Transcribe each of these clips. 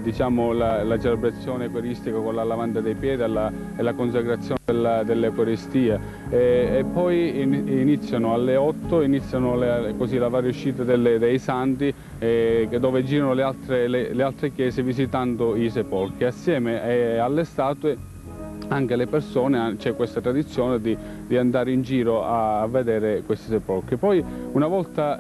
diciamo, la celebrazione eucaristica con la lavanda dei piedi e la consacrazione dell'Eucaristia. E poi iniziano alle 8, iniziano così la varia uscita dei santi, dove girano le altre chiese visitando i sepolcri. Assieme alle statue anche le persone, c'è questa tradizione di andare in giro a vedere questi sepolcri. Poi una volta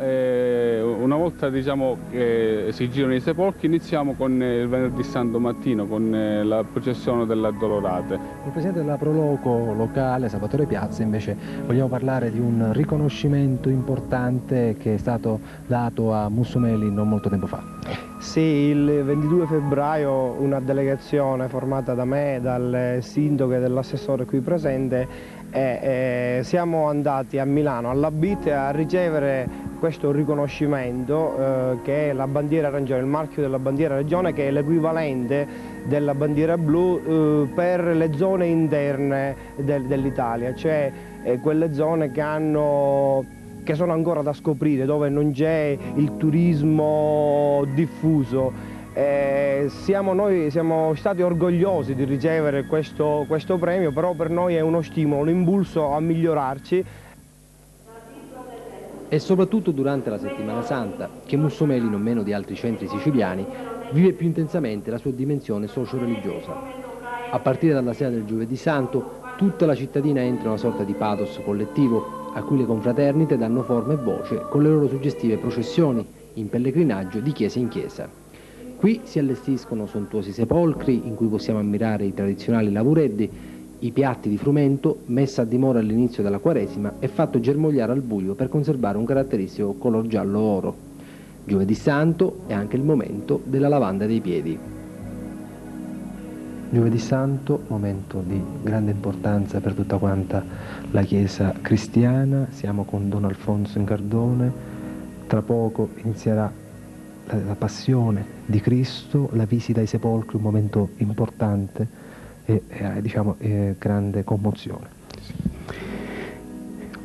diciamo, che si girano i sepolcri, iniziamo con il venerdì santo mattino, con la processione delle addolorate. Il presidente della Proloco locale, Salvatore Piazza, invece vogliamo parlare di un riconoscimento importante che è stato dato a Mussomeli non molto tempo fa. Sì, il 22 febbraio una delegazione formata da me, dal sindaco e dall'assessore qui presente, siamo andati a Milano, all'Abit, a ricevere questo riconoscimento che è la bandiera arancione, il marchio della bandiera arancione, che è l'equivalente della bandiera blu per le zone interne dell'Italia, cioè quelle zone che sono ancora da scoprire, dove non c'è il turismo diffuso. Noi siamo stati orgogliosi di ricevere questo premio, però per noi è uno stimolo, un impulso a migliorarci. È soprattutto durante la Settimana Santa che Mussomeli, non meno di altri centri siciliani, vive più intensamente la sua dimensione socio-religiosa. A partire dalla sera del Giovedì Santo, tutta la cittadina entra in una sorta di pathos collettivo, a cui le confraternite danno forma e voce con le loro suggestive processioni in pellegrinaggio di chiesa in chiesa. Qui si allestiscono sontuosi sepolcri in cui possiamo ammirare i tradizionali lavureddi, i piatti di frumento, messa a dimora all'inizio della Quaresima e fatto germogliare al buio per conservare un caratteristico color giallo-oro. Giovedì Santo è anche il momento della lavanda dei piedi. Giovedì Santo, momento di grande importanza per tutta quanta la Chiesa cristiana. Siamo con Don Alfonso Incardone. Tra poco inizierà la passione di Cristo, la visita ai sepolcri, un momento importante e diciamo grande commozione.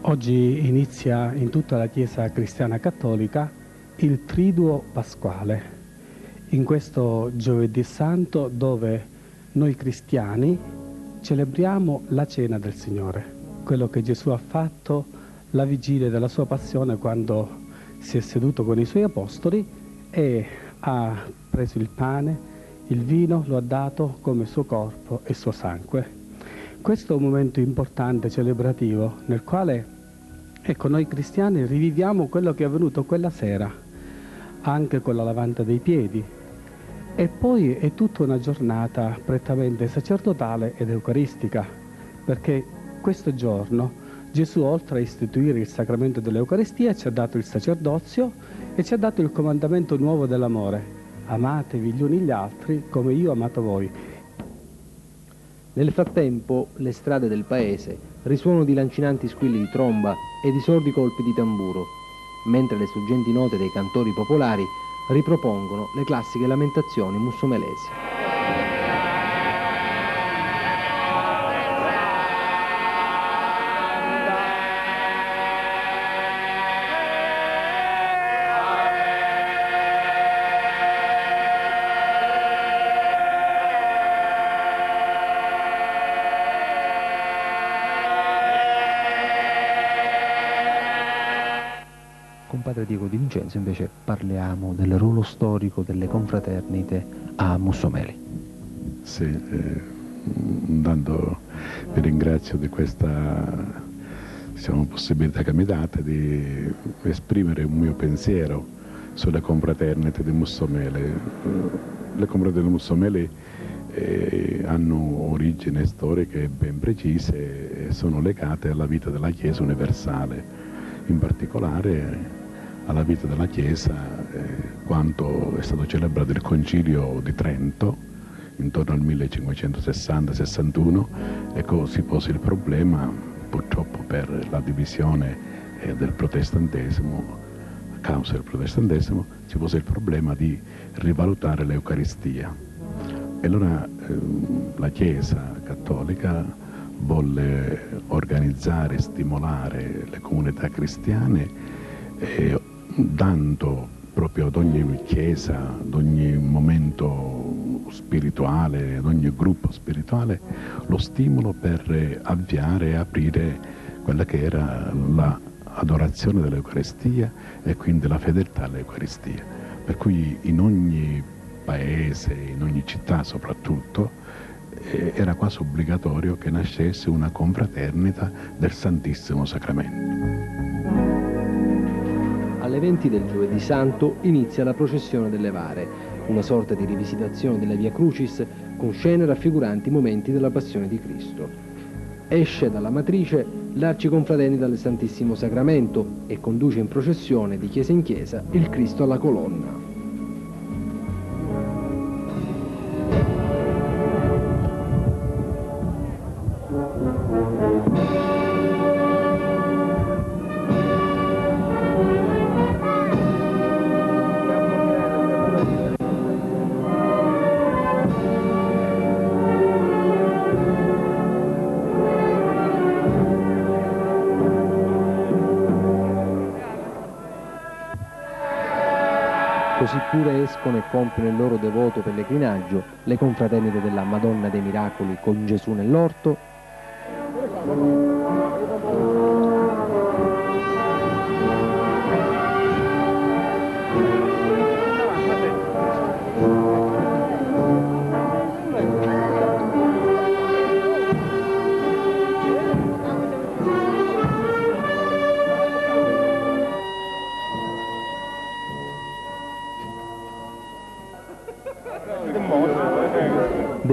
Oggi inizia in tutta la Chiesa cristiana cattolica il Triduo Pasquale, in questo Giovedì Santo dove noi cristiani celebriamo la cena del Signore, quello che Gesù ha fatto la vigilia della sua passione quando si è seduto con i suoi apostoli e ha preso il pane, il vino, lo ha dato come suo corpo e suo sangue. Questo è un momento importante, celebrativo, nel quale, ecco, noi cristiani riviviamo quello che è avvenuto quella sera, anche con la lavanda dei piedi. E poi è tutta una giornata prettamente sacerdotale ed eucaristica, perché questo giorno Gesù, oltre a istituire il sacramento dell'Eucaristia, ci ha dato il sacerdozio e ci ha dato il comandamento nuovo dell'amore: amatevi gli uni gli altri come io ho amato voi. Nel frattempo le strade del paese risuonano di lancinanti squilli di tromba e di sordi colpi di tamburo, mentre le struggenti note dei cantori popolari ripropongono le classiche lamentazioni mussomelesi. Con padre Diego Di Vincenzo invece parliamo del ruolo storico delle confraternite a Mussomeli. Sì, intanto vi ringrazio di questa possibilità che mi date di esprimere un mio pensiero sulle confraternite di Mussomeli. Le confraternite di Mussomeli hanno origini storiche ben precise e sono legate alla vita della Chiesa universale, in particolare alla vita della Chiesa quando è stato celebrato il Concilio di Trento intorno al 1560-61 e si pose il problema, purtroppo per la divisione del protestantesimo, a causa del protestantesimo, si pose il problema di rivalutare l'Eucaristia. E allora la Chiesa cattolica volle organizzare e stimolare le comunità cristiane dando proprio ad ogni chiesa, ad ogni momento spirituale, ad ogni gruppo spirituale, lo stimolo per avviare e aprire quella che era l'adorazione dell'Eucaristia e quindi la fedeltà all'Eucaristia. Per cui in ogni paese, in ogni città soprattutto, era quasi obbligatorio che nascesse una confraternita del Santissimo Sacramento. Alle 20 del Giovedì Santo inizia la processione delle Vare, una sorta di rivisitazione della Via Crucis con scene raffiguranti i momenti della Passione di Cristo. Esce dalla matrice l'Arciconfraternita del Santissimo Sacramento e conduce in processione di chiesa in chiesa il Cristo alla colonna. Così pure escono e compiono il loro devoto pellegrinaggio le confraternite della Madonna dei Miracoli con Gesù nell'orto,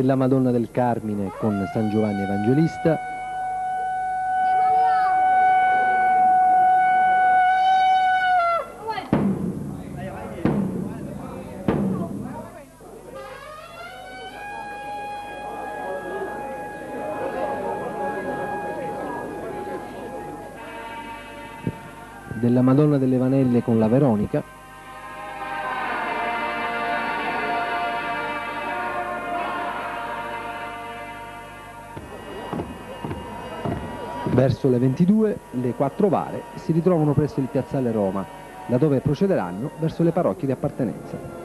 della Madonna del Carmine con San Giovanni Evangelista, della Madonna delle Vanelle con la Veronica, verso le 22 le 4 Vare si ritrovano presso il piazzale Roma, da dove procederanno verso le parrocchie di appartenenza.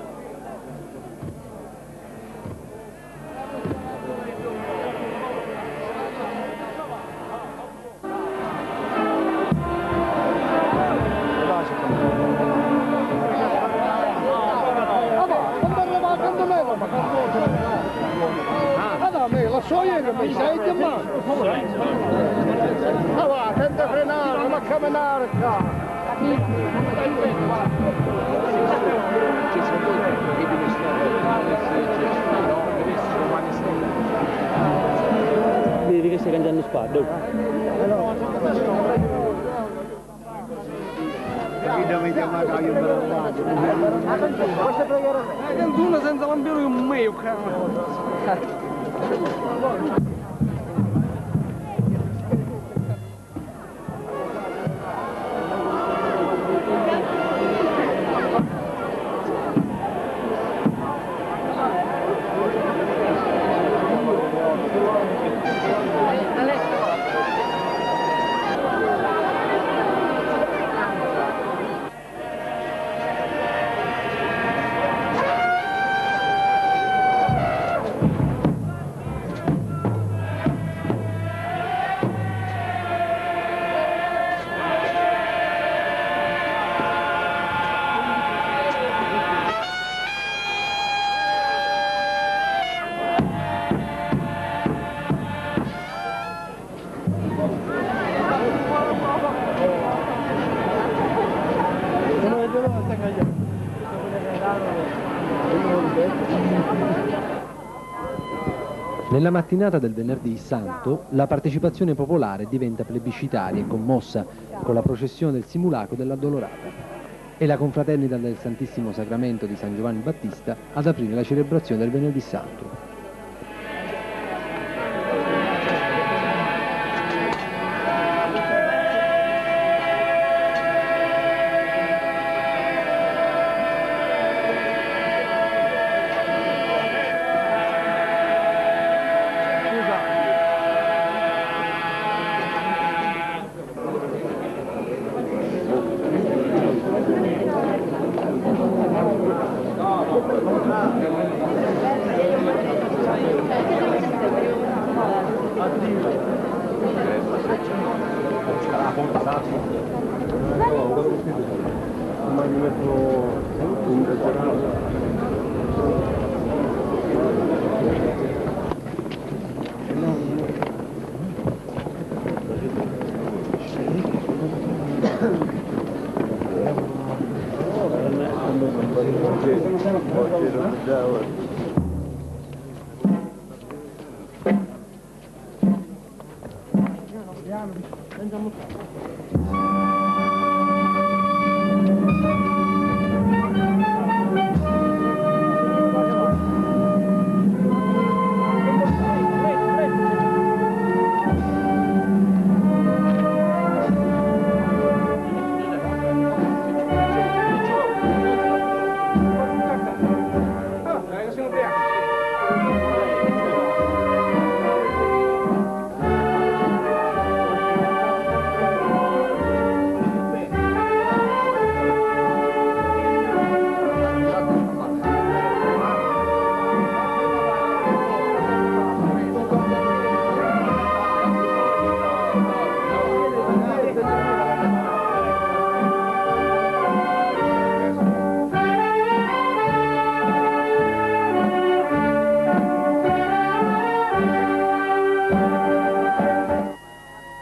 Vedi che stai cangiando spada. Una senza lampione un meio, Nella mattinata del venerdì santo la partecipazione popolare diventa plebiscitaria e commossa con la processione del simulacro dell'Addolorata. È la confraternita del Santissimo Sacramento di San Giovanni Battista ad aprire la celebrazione del venerdì santo.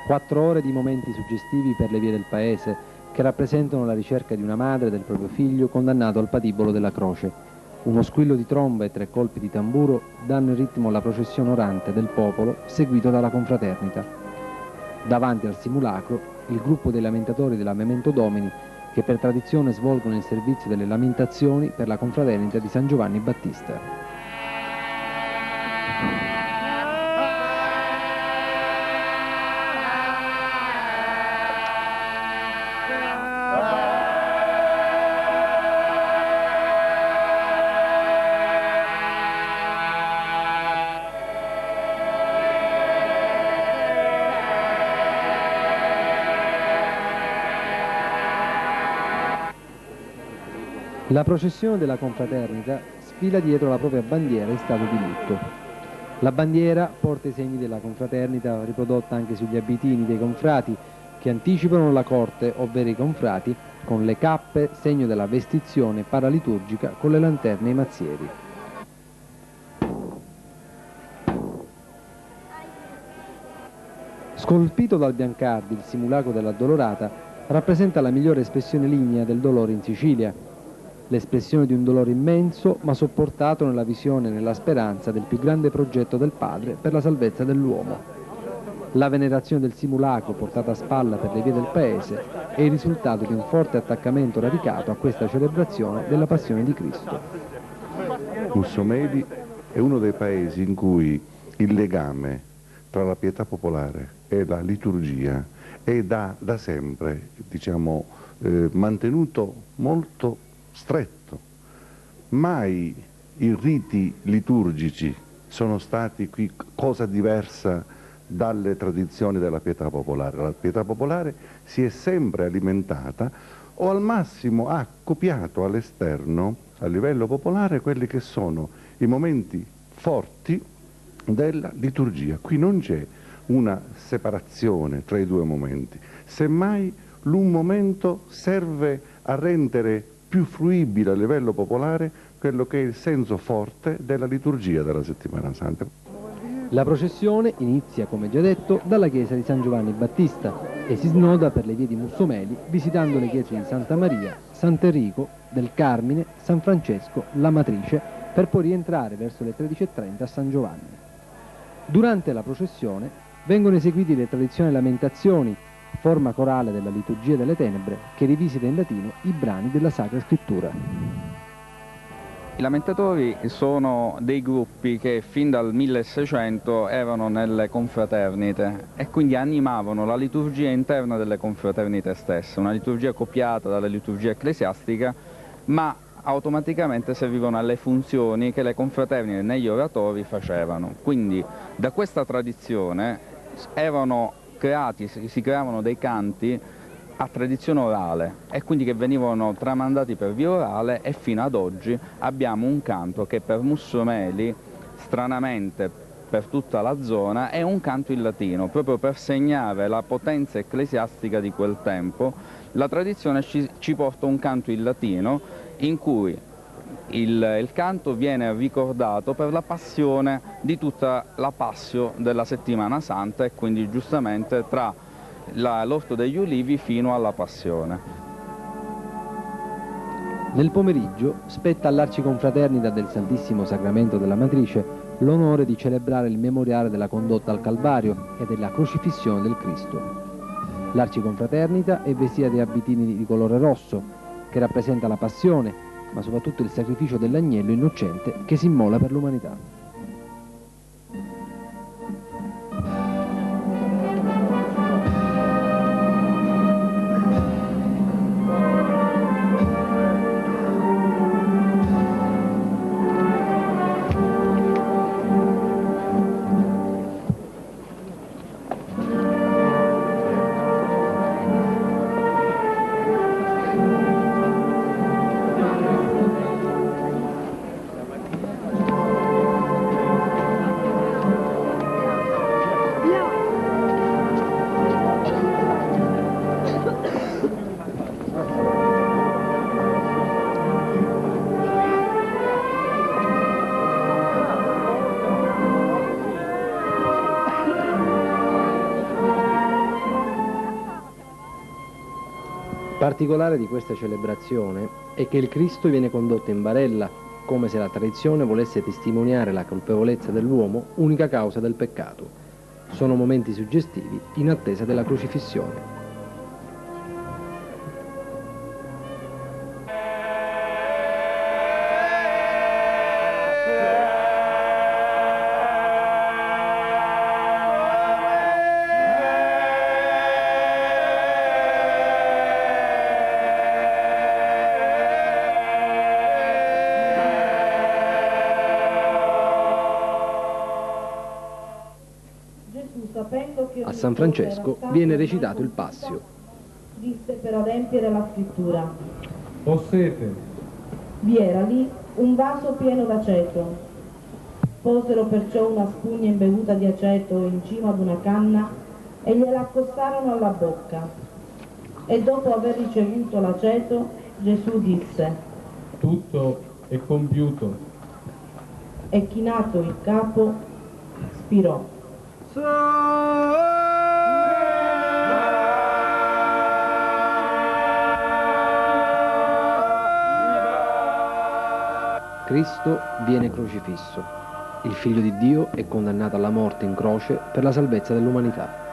4 ore di momenti suggestivi per le vie del paese, che rappresentano la ricerca di una madre del proprio figlio condannato al patibolo della croce. Uno squillo di tromba e 3 colpi di tamburo danno il ritmo alla processione orante del popolo, seguito dalla confraternita. Davanti al simulacro, il gruppo dei lamentatori della Memento Domini, che per tradizione svolgono il servizio delle lamentazioni per la confraternita di San Giovanni Battista. La processione della confraternita sfila dietro la propria bandiera in stato di lutto. La bandiera porta i segni della confraternita riprodotta anche sugli abitini dei confrati che anticipano la corte, ovvero i confrati, con le cappe, segno della vestizione paraliturgica con le lanterne e i mazzieri. Scolpito dal Biancardi, il simulacro dell'Addolorata rappresenta la migliore espressione lignea del dolore in Sicilia. L'espressione di un dolore immenso, ma sopportato nella visione e nella speranza del più grande progetto del Padre per la salvezza dell'uomo. La venerazione del simulacro portata a spalla per le vie del paese è il risultato di un forte attaccamento radicato a questa celebrazione della passione di Cristo. Mussomeli è uno dei paesi in cui il legame tra la pietà popolare e la liturgia è da sempre, diciamo, mantenuto molto stretto. Mai i riti liturgici sono stati qui cosa diversa dalle tradizioni della pietà popolare. La pietà popolare si è sempre alimentata o al massimo ha copiato all'esterno, a livello popolare, quelli che sono i momenti forti della liturgia. Qui non c'è una separazione tra i due momenti, semmai l'un momento serve a rendere più fruibile a livello popolare quello che è il senso forte della liturgia della Settimana Santa. La processione inizia, come già detto, dalla chiesa di San Giovanni Battista e si snoda per le vie di Mussomeli visitando le chiese di Santa Maria, Sant'Enrico, del Carmine, San Francesco, la Matrice, per poi rientrare verso le 13:30 a San Giovanni. Durante la processione vengono eseguite le tradizionali lamentazioni, forma corale della liturgia delle tenebre, che rivisita in latino i brani della Sacra Scrittura. I lamentatori sono dei gruppi che fin dal 1600 erano nelle confraternite e quindi animavano la liturgia interna delle confraternite stesse, una liturgia copiata dalla liturgia ecclesiastica, ma automaticamente servivano alle funzioni che le confraternite negli oratori facevano. Quindi da questa tradizione si creavano dei canti a tradizione orale e quindi che venivano tramandati per via orale, e fino ad oggi abbiamo un canto che per Mussomeli, stranamente per tutta la zona, è un canto in latino, proprio per segnare la potenza ecclesiastica di quel tempo, La tradizione ci porta un canto in latino in cui il canto viene ricordato per la passione di tutta la passio della settimana santa e quindi giustamente tra l'orto degli ulivi fino alla passione. Nel pomeriggio spetta all'Arciconfraternita del Santissimo Sacramento della Matrice l'onore di celebrare il memoriale della condotta al Calvario e della crocifissione del Cristo. L'Arciconfraternita è vestita di abitini di colore rosso, che rappresenta la passione, ma soprattutto il sacrificio dell'agnello innocente che si immola per l'umanità. Particolare di questa celebrazione è che il Cristo viene condotto in barella, come se la tradizione volesse testimoniare la colpevolezza dell'uomo, unica causa del peccato. Sono momenti suggestivi in attesa della crocifissione. A San Francesco viene recitato il Passio. Disse per adempiere la scrittura. Ho sete. Vi era lì un vaso pieno d'aceto. Posero perciò una spugna imbevuta di aceto in cima ad una canna e gliela accostarono alla bocca. E dopo aver ricevuto l'aceto, Gesù disse: Tutto è compiuto. E chinato il capo, spirò. Cristo viene crocifisso. Il Figlio di Dio è condannato alla morte in croce per la salvezza dell'umanità.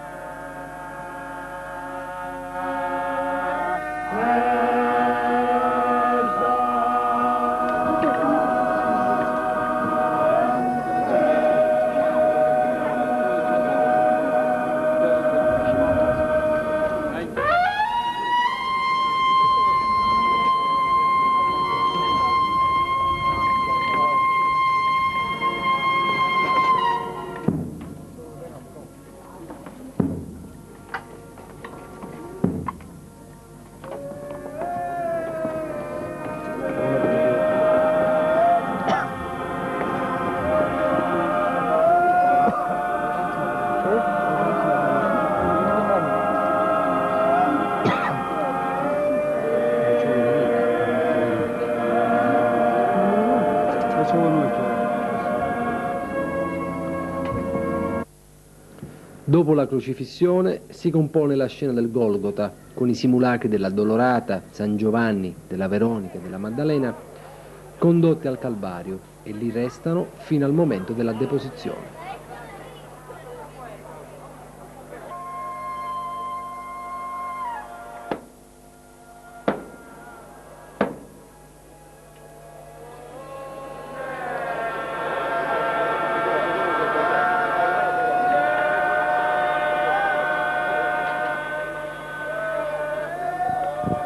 Dopo la crocifissione si compone la scena del Golgota, con i simulacri dell'Addolorata, San Giovanni, della Veronica e della Maddalena, condotti al Calvario, e lì restano fino al momento della deposizione.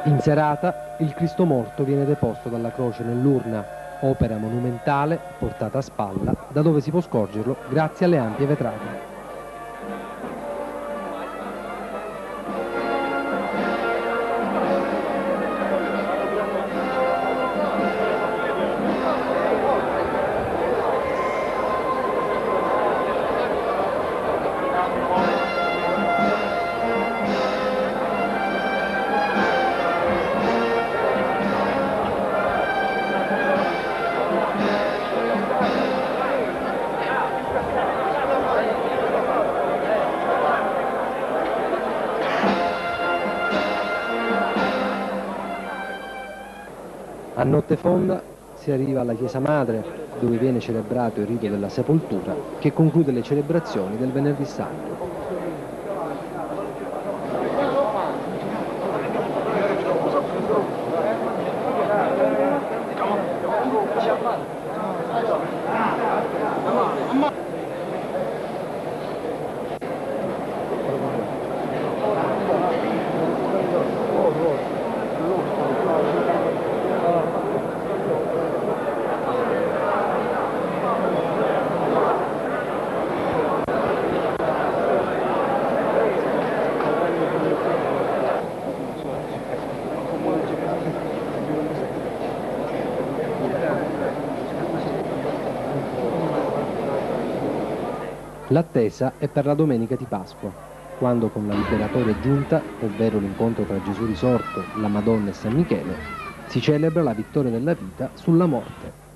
In serata il Cristo morto viene deposto dalla croce nell'urna, opera monumentale portata a spalla, da dove si può scorgerlo grazie alle ampie vetrate. A notte fonda si arriva alla chiesa madre, dove viene celebrato il rito della sepoltura, che conclude le celebrazioni del Venerdì Santo. L'attesa è per la domenica di Pasqua, quando con la liberatoria giunta, ovvero l'incontro tra Gesù risorto, la Madonna e San Michele, si celebra la vittoria della vita sulla morte.